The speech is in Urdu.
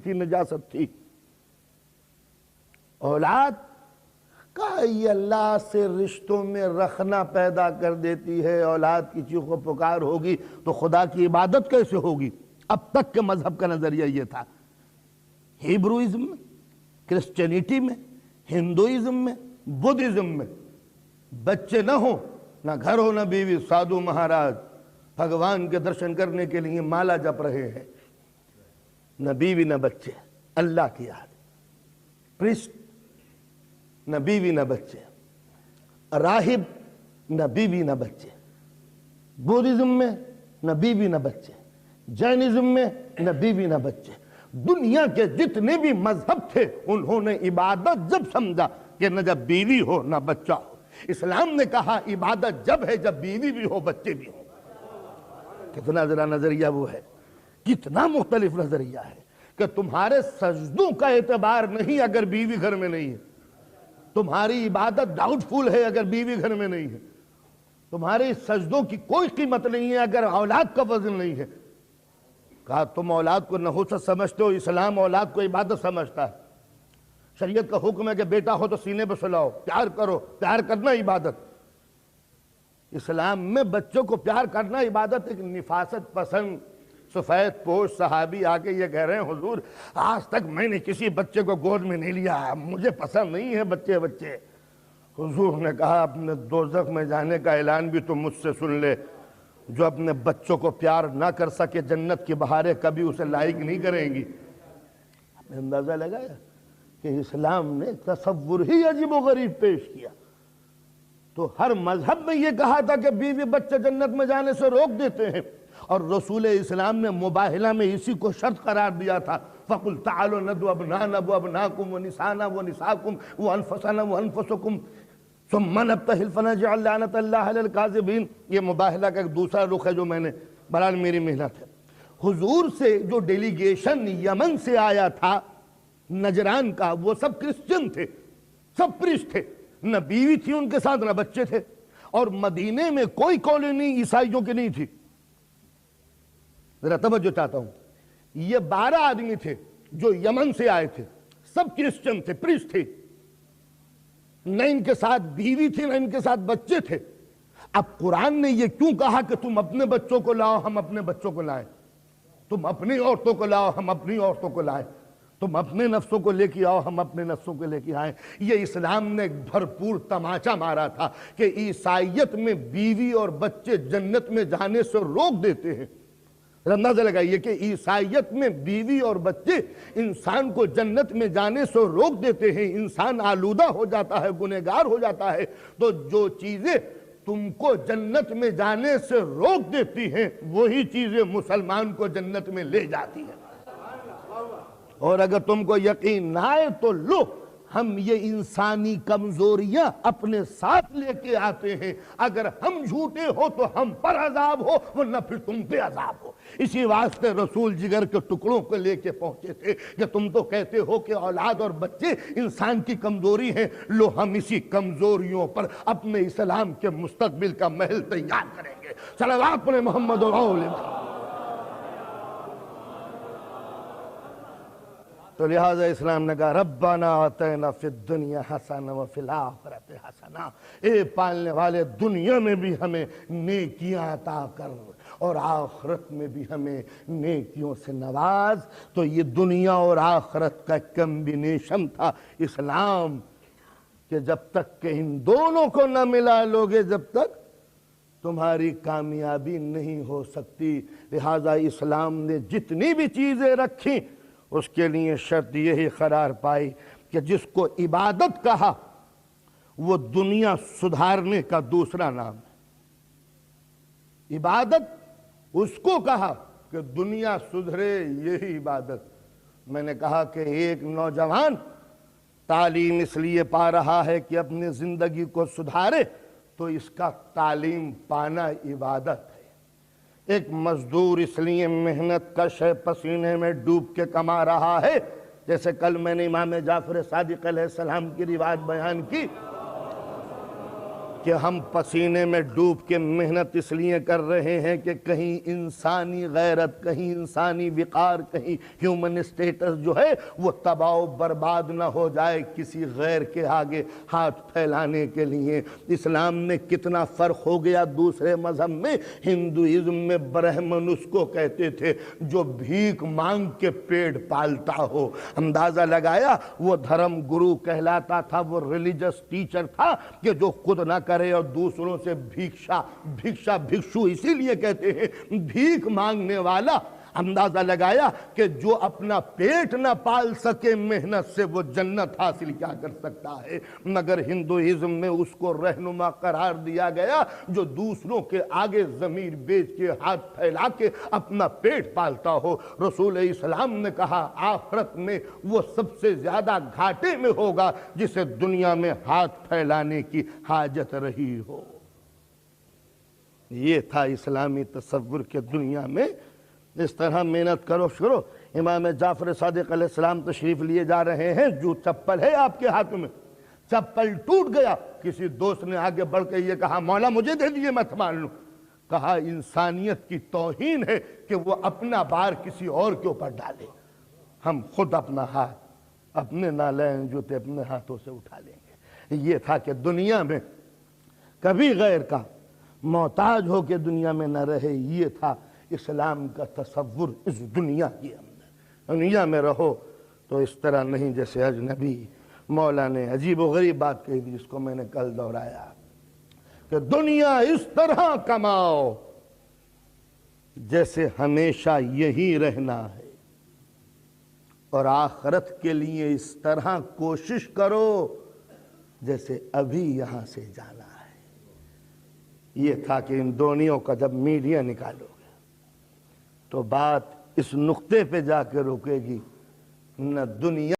تھی، نجاست تھی۔ اولاد کا یہ اللہ سے رشتوں میں رخنا پیدا کر دیتی ہے۔ اولاد کی چیخ و پکار ہوگی تو خدا کی عبادت کیسے ہوگی؟ اب تک کے مذہب کا نظریہ یہ تھا، ہیبروئزم میں، کرسچینٹی میں، ہندوئزم میں، بدھزم میں بچے نہ ہوں، نہ گھر ہو نہ بیوی، سادھو مہاراج بھگوان کے درشن کرنے کے لیے مالا جپ رہے ہیں، نہ بیوی نہ بچے، اللہ کی یاد، پریسٹ نہ بیوی نہ بچے، راہب نہ بیوی نہ بچے، بدھزم میں نہ بیوی نہ بچے، جینزم میں نہ بیوی نہ بچے۔ دنیا کے جتنے بھی مذہب تھے انہوں نے عبادت جب سمجھا کہ نہ جب بیوی ہو نہ بچہ ہو، اسلام نے کہا عبادت جب ہے جب بیوی بھی ہو بچے بھی ہو۔ کتنا ذرا نظریہ وہ ہے، کتنا مختلف نظریہ ہے کہ تمہارے سجدوں کا اعتبار نہیں اگر بیوی گھر میں نہیں ہے، تمہاری عبادت ڈاؤٹ فل ہے اگر بیوی گھر میں نہیں ہے، تمہارے سجدوں کی کوئی قیمت نہیں ہے اگر اولاد کا وزن نہیں ہے۔ کہا تم اولاد کو نحوست سمجھتے ہو، اسلام اولاد کو عبادت سمجھتا ہے۔ شریعت کا حکم ہے کہ بیٹا ہو تو سینے پہ سلاؤ، پیار کرو، پیار کرنا عبادت۔ اسلام میں بچوں کو پیار کرنا عبادت۔ ایک نفاست پسند سفید پوش صحابی آگے یہ کہہ رہے ہیں حضور آج تک میں نے کسی بچے کو گود میں نہیں لیا، مجھے پسند نہیں ہے بچے۔ حضور نے کہا اپنے دوزخ میں جانے کا اعلان بھی تم مجھ سے سن لے، جو اپنے بچوں کو پیار نہ کر سکے جنت کی بہاریں کبھی اسے لائق نہیں کریں گی۔ آپ نے اندازہ لگایا کہ اسلام نے تصور ہی عجیب و غریب پیش کیا۔ تو ہر مذہب میں یہ کہا تھا کہ بیوی بچے جنت میں جانے سے روک دیتے ہیں، اور رسول اسلام نے مباہلہ میں اسی کو شرط قرار دیا تھا، فَقُلْ تَعَالُوا نَدْعُ أَبْنَاءَنَا وَأَبْنَاءَكُمْ وَنِسَاءَنَا وَنِسَاءَكُمْ وَأَنفُسَنَا وَأَنفُسَكُمْ ثُمَّ نَبْتَهِلْ فَنَجْعَلْ لَعْنَةَ اللَّهِ عَلَى الْكَاذِبِينَ۔ یہ مباہلہ کا ایک دوسرا رخ ہے جو میں نے برحال میری محنت ہے۔ حضور سے جو ڈیلیگیشن یمن سے آیا تھا نجران کا، وہ سب کرسچن تھے، سب پریسٹ تھے، نہ بیوی تھی ان کے ساتھ نہ بچے تھے، اور مدینے میں کوئی کالونی عیسائیوں کی نہیں تھی۔ ذرا توجہ چاہتا ہوں، یہ 12 آدمی تھے جو یمن سے آئے تھے، سب کرسچن تھے، پریسٹ تھے، نہ ان کے ساتھ بیوی تھی نہ ان کے ساتھ بچے تھے۔ اب قرآن نے یہ کیوں کہا کہ تم اپنے بچوں کو لاؤ ہم اپنے بچوں کو لائیں، تم اپنی عورتوں کو لاؤ ہم اپنی عورتوں کو لائیں، تم اپنے نفسوں کو لے کے آؤ ہم اپنے نفسوں کو لے کے آئیں؟ یہ اسلام نے ایک بھرپور تماچا مارا تھا کہ عیسائیت میں بیوی اور بچے جنت میں جانے سے روک دیتے ہیں۔ اندازہ لگائیے کہ عیسائیت میں بیوی اور بچے انسان کو جنت میں جانے سے روک دیتے ہیں، انسان آلودہ ہو جاتا ہے، گنہگار ہو جاتا ہے۔ تو جو چیزیں تم کو جنت میں جانے سے روک دیتی ہیں وہی چیزیں مسلمان کو جنت میں لے جاتی ہیں۔ اور اگر تم کو یقین نہ آئے تو لو، ہم یہ انسانی کمزوریاں اپنے ساتھ لے کے آتے ہیں، اگر ہم جھوٹے ہو تو ہم پر عذاب ہو ورنہ پھر تم پہ عذاب ہو۔ اسی واسطے رسول جگر کے ٹکڑوں کو لے کے پہنچے تھے کہ تم تو کہتے ہو کہ اولاد اور بچے انسان کی کمزوری ہیں، لو ہم اسی کمزوریوں پر اپنے اسلام کے مستقبل کا محل تیار کریں گے۔ صلوات پڑھیں محمد اور آل محمد۔ تو لہٰذا اسلام نے کہا ربنا آتینا فی الدنیا حسنہ وفی الآخرۃ حسنہ، اے پالنے والے دنیا میں بھی ہمیں نیکیاں عطا کر اور آخرت میں بھی ہمیں نیکیوں سے نواز۔ تو یہ دنیا اور آخرت کا کمبینیشن تھا اسلام، کہ جب تک کہ ان دونوں کو نہ ملا لوگے جب تک تمہاری کامیابی نہیں ہو سکتی۔ لہٰذا اسلام نے جتنی بھی چیزیں رکھیں اس کے لیے شرط یہی قرار پائی کہ جس کو عبادت کہا وہ دنیا سدھارنے کا دوسرا نام ہے۔ عبادت اس کو کہا کہ دنیا سدھرے، یہی عبادت۔ میں نے کہا کہ ایک نوجوان تعلیم اس لیے پا رہا ہے کہ اپنی زندگی کو سدھارے تو اس کا تعلیم پانا عبادت ہے۔ ایک مزدور اس لیے محنت کش ہے، پسینے میں ڈوب کے کما رہا ہے، جیسے کل میں نے امام جعفر صادق علیہ السلام کی روایت بیان کی کہ ہم پسینے میں ڈوب کے محنت اس لیے کر رہے ہیں کہ کہیں انسانی غیرت، کہیں انسانی وقار، کہیں ہیومن اسٹیٹس جو ہے وہ تباہ و برباد نہ ہو جائے کسی غیر کے آگے ہاتھ پھیلانے کے لیے۔ اسلام میں کتنا فرق ہو گیا دوسرے مذہب میں۔ ہندوازم میں برہمن اس کو کہتے تھے جو بھیک مانگ کے پیٹ پالتا ہو۔ اندازہ لگایا، وہ دھرم گرو کہلاتا تھا، وہ ریلیجس ٹیچر تھا کہ جو خود نہ کرے اور دوسروں سے بھکشو اسی لیے کہتے ہیں بھیک مانگنے والا۔ اندازہ لگایا کہ جو اپنا پیٹ نہ پال سکے محنت سے وہ جنت حاصل کیا کر سکتا ہے۔ مگر ہندوازم میں اس کو رہنما قرار دیا گیا جو دوسروں کے آگے ضمیر بیچ کے ہاتھ پھیلا کے اپنا پیٹ پالتا ہو۔ رسول اسلام نے کہا آخرت میں وہ سب سے زیادہ گھاٹے میں ہوگا جسے دنیا میں ہاتھ پھیلانے کی حاجت رہی ہو۔ یہ تھا اسلامی تصور کے دنیا میں اس طرح محنت کرو شروع۔ امام جعفر صادق علیہ السلام تشریف لیے جا رہے ہیں، جو چپل ہے آپ کے ہاتھ میں، چپل ٹوٹ گیا، کسی دوست نے آگے بڑھ کے یہ کہا مولا مجھے دے دیجئے میں سنبھال لوں۔ کہا انسانیت کی توہین ہے کہ وہ اپنا بار کسی اور کے اوپر ڈالے، ہم خود اپنا ہاتھ، اپنے نالین جوتے اپنے ہاتھوں سے اٹھا لیں گے۔ یہ تھا کہ دنیا میں کبھی غیر کا محتاج ہو کے دنیا میں نہ رہے، یہ تھا اسلام کا تصور اس دنیا کے اندر۔ دنیا میں رہو تو اس طرح نہیں جیسے اجنبی۔ مولا نے عجیب و غریب بات کہی تھی جس کو میں نے کل دہرایا کہ دنیا اس طرح کماؤ جیسے ہمیشہ یہی رہنا ہے، اور آخرت کے لیے اس طرح کوشش کرو جیسے ابھی یہاں سے جانا ہے۔ یہ تھا کہ ان دونوں کا جب میڈیا نکالو گے تو بات اس نقطے پہ جا کے رکے گی، نہ دنیا